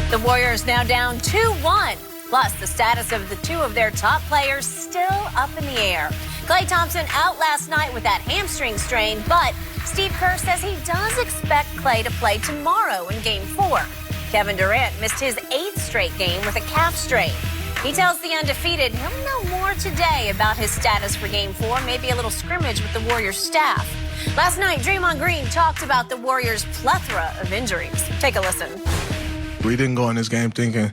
The Warriors now down 2-1. Plus, the status of the two of their top players still up in the air. Klay Thompson out last night with that hamstring strain, but Steve Kerr says he does expect Klay to play tomorrow in Game 4. Kevin Durant missed his 8th straight game with a calf strain. He tells the undefeated he'll know more today about his status for Game 4, maybe a little scrimmage with the Warriors staff. Last night, Draymond Green talked about the Warriors' plethora of injuries. Take a listen. We didn't go in this game thinking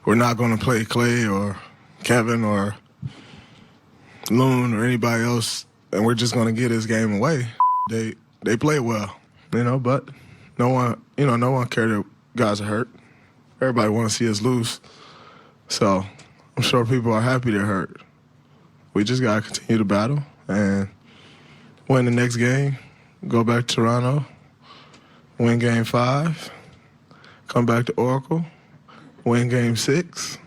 we're not going to play Klay or Kevin or Loon or anybody else, and we're just going to get this game away. They played well, but no one cared that guys are hurt. Everybody want to see us lose. So I'm sure people are happy they're hurt. We just got to continue to battle and win the next game, go back to Toronto, win Game 5, come back to Oracle, win Game 6,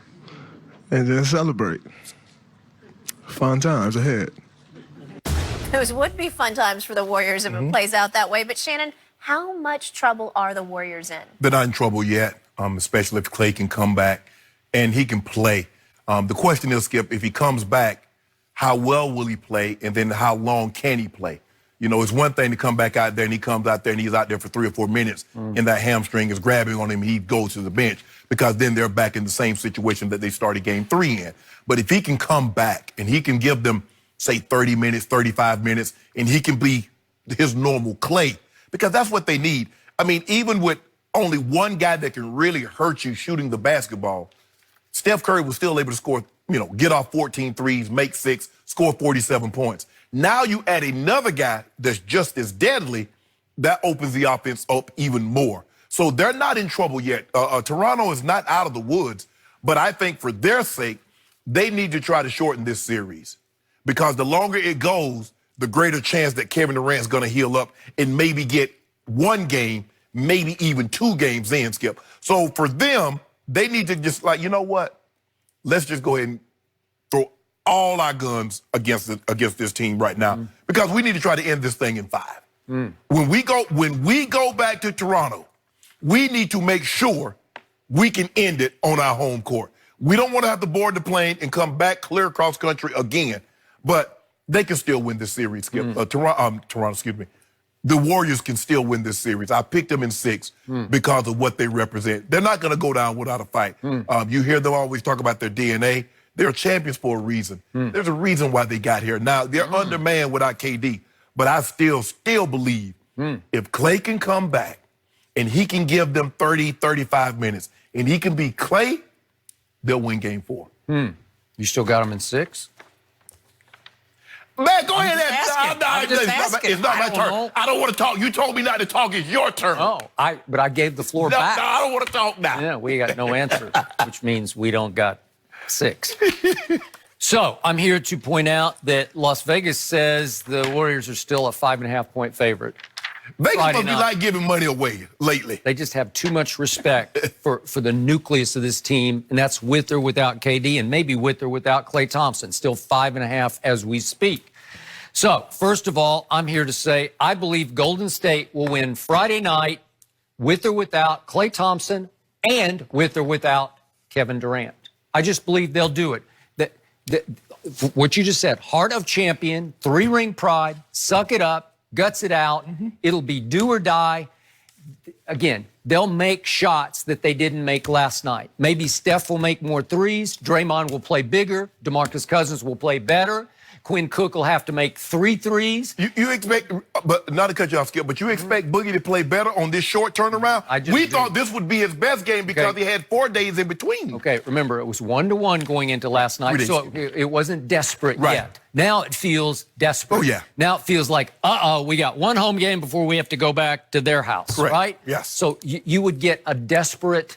and then celebrate. Fun times ahead. Those would be fun times for the Warriors if it plays out that way. But, Shannon, how much trouble are the Warriors in? They're not in trouble yet, especially if Klay can come back and he can play. The question is, Skip, if he comes back, how well will he play, and then how long can he play? It's one thing to come back out there and he comes out there and he's out there for 3 or 4 minutes and that hamstring is grabbing on him and he goes to the bench, because then they're back in the same situation that they started Game 3 in. But if he can come back and he can give them, say, 30 minutes, 35 minutes, and he can be his normal Klay, because that's what they need. I mean, even with only one guy that can really hurt you shooting the basketball, Steph Curry was still able to score, get off 14 threes, make 6, score 47 points. Now you add another guy that's just as deadly, that opens the offense up even more. So they're not in trouble yet. Toronto is not out of the woods, but I think for their sake, they need to try to shorten this series, because the longer it goes, the greater chance that Kevin Durant's going to heal up and maybe get 1 game, maybe even 2 games in, Skip. So for them, they need to just let's just go ahead and throw all our guns against this team right now, because we need to try to end this thing in 5. When we go back to Toronto, we need to make sure we can end it on our home court. We don't want to have to board the plane and come back clear across country again, but they can still win this series, Skip. Toronto, excuse me. The Warriors can still win this series. I picked them in 6 because of what they represent. They're not going to go down without a fight. You hear them always talk about their DNA. They're champions for a reason. There's a reason why they got here. Now, they're undermanned without KD, but I still believe if Klay can come back and he can give them 30, 35 minutes and he can be Klay, they'll win Game 4. You still got them in 6? Man, go ahead. It's not my turn. I don't want to talk. You told me not to talk. It's your turn. Oh, but I gave the floor back. No, I don't want to talk now. Yeah, we got no answer, which means we don't got 6. So I'm here to point out that Las Vegas says the Warriors are still a 5.5-point favorite. Vegas must be like giving money away lately. They just have too much respect for the nucleus of this team, and that's with or without KD, and maybe with or without Klay Thompson. Still 5.5 as we speak. So, first of all, I'm here to say I believe Golden State will win Friday night with or without Klay Thompson and with or without Kevin Durant. I just believe they'll do it. What you just said, heart of champion, 3-ring pride, suck it up, guts it out. It'll be do or die. Again, they'll make shots that they didn't make last night. Maybe Steph will make more threes. Draymond will play bigger. DeMarcus Cousins will play better. Quinn Cook will have to make 3 threes. You expect, but not to cut you off, Skip, but you expect Boogie to play better on this short turnaround? We thought this would be his best game because he had 4 days in between. Okay, remember, it was 1-1 going into last night, so it wasn't desperate yet. Now it feels desperate. Oh, yeah. Now it feels like, we got 1 home game before we have to go back to their house, right? Yes. So you would get a desperate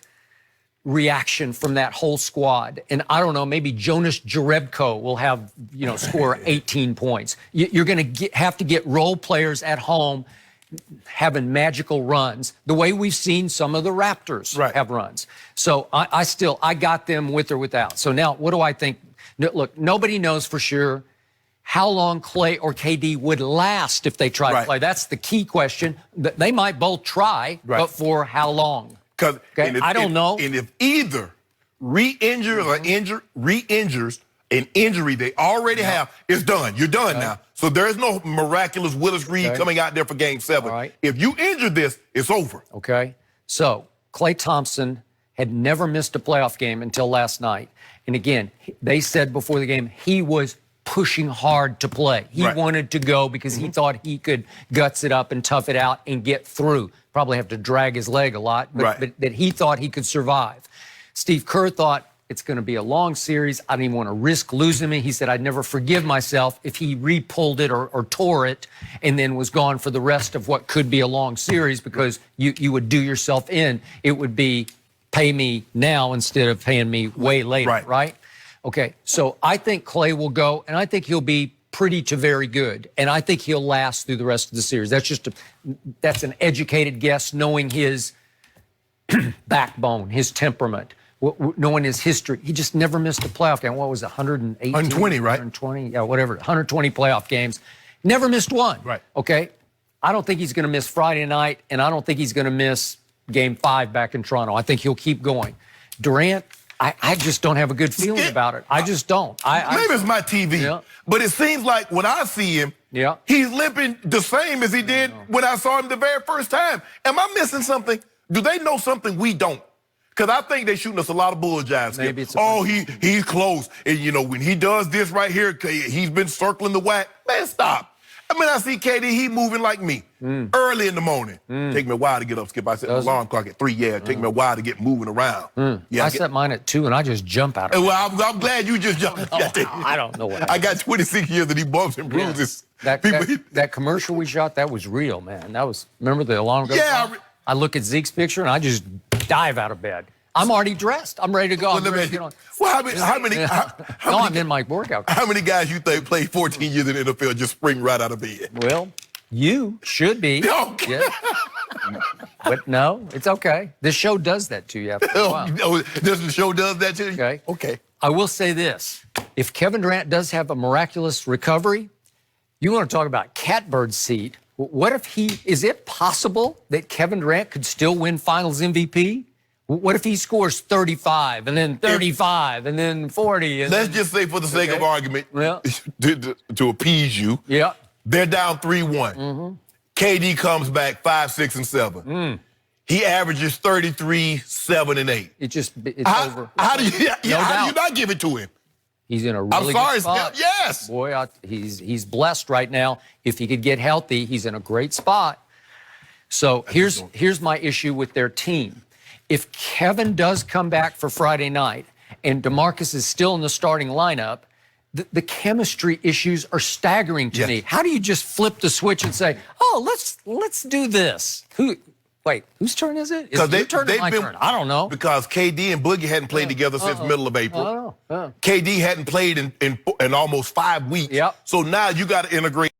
reaction from that whole squad. And I don't know, maybe Jonas Jerebko will have, score 18 points. You're going to have to get role players at home having magical runs, the way we've seen some of the Raptors have runs. So I got them with or without. So now, what do I think? Look, nobody knows for sure how long Klay or KD would last if they try to play. That's the key question. They might both try, but for how long? Because Okay, I don't know. And if either re-injures or re-injures an injury they already have, it's done. You're done now. So there is no miraculous Willis Reed coming out there for Game 7. All right. If you injure this, it's over. Okay. So Klay Thompson had never missed a playoff game until last night. And again, they said before the game he was pushing hard to play. He wanted to go because he thought he could guts it up and tough it out and get through. Probably have to drag his leg a lot, but that he thought he could survive. Steve Kerr thought it's going to be a long series. I didn't want to risk losing him. He said, I'd never forgive myself if he re-pulled it or tore it and then was gone for the rest of what could be a long series because you would do yourself in. It would be pay me now instead of paying me way later, right? Okay, so I think Klay will go, and I think he'll be pretty to very good, and I think he'll last through the rest of the series. That's an educated guess, knowing his backbone, his temperament, knowing his history. He just never missed a playoff game. What was it, 118? 120, right? 120, yeah, whatever, 120 playoff games. Never missed one. Right. Okay, I don't think he's going to miss Friday night, and I don't think he's going to miss Game 5 back in Toronto. I think he'll keep going. Durant, I just don't have a good feeling about it. I just don't. Maybe it's my TV, but it seems like when I see him, he's limping the same as he did when I saw him the very first time. Am I missing something? Do they know something we don't? Because I think they're shooting us a lot of bull jabs. Maybe it's he's close. And, you know, when he does this right here, he's been circling the whack. Man, stop. I mean, I see KD, he moving like me early in the morning. Take me a while to get up, Skip. I set the alarm clock at 3. Yeah, take me a while to get moving around. Yeah, I set mine at 2, and I just jump out of it. Well, I'm glad you just jumped. I don't know what I got 26 years and he bumps and bruises. That commercial we shot, that was real, man. That was, remember the alarm goes off? I look at Zeke's picture, and I just dive out of bed. I'm already dressed. I'm ready to go. I'm in my workout. How many guys you think played 14 years in the NFL just spring right out of bed? Well, you should be. Okay. Yeah. But no, it's okay. This show does that to you after a while. This show does that to you? Okay. Okay. I will say this. If Kevin Durant does have a miraculous recovery, you want to talk about catbird seat. What if is it possible that Kevin Durant could still win Finals MVP? What if he scores 35 and then 35 and then 40? And let's just say for the sake of argument, to appease you, they're down 3-1. KD comes back 5, 6, and 7. He averages 33, 7, and 8. It's over. How do you not give it to him? He's in a really good spot. Yes. Boy, he's blessed right now. If he could get healthy, he's in a great spot. So here's my issue with their team. If Kevin does come back for Friday night and DeMarcus is still in the starting lineup, the chemistry issues are staggering to me. How do you just flip the switch and say, "Oh, let's do this"? Whose turn is it? Is it your turn or my turn? I don't know. Because KD and Boogie hadn't played together since middle of April. KD hadn't played in almost 5 weeks. So now you got to integrate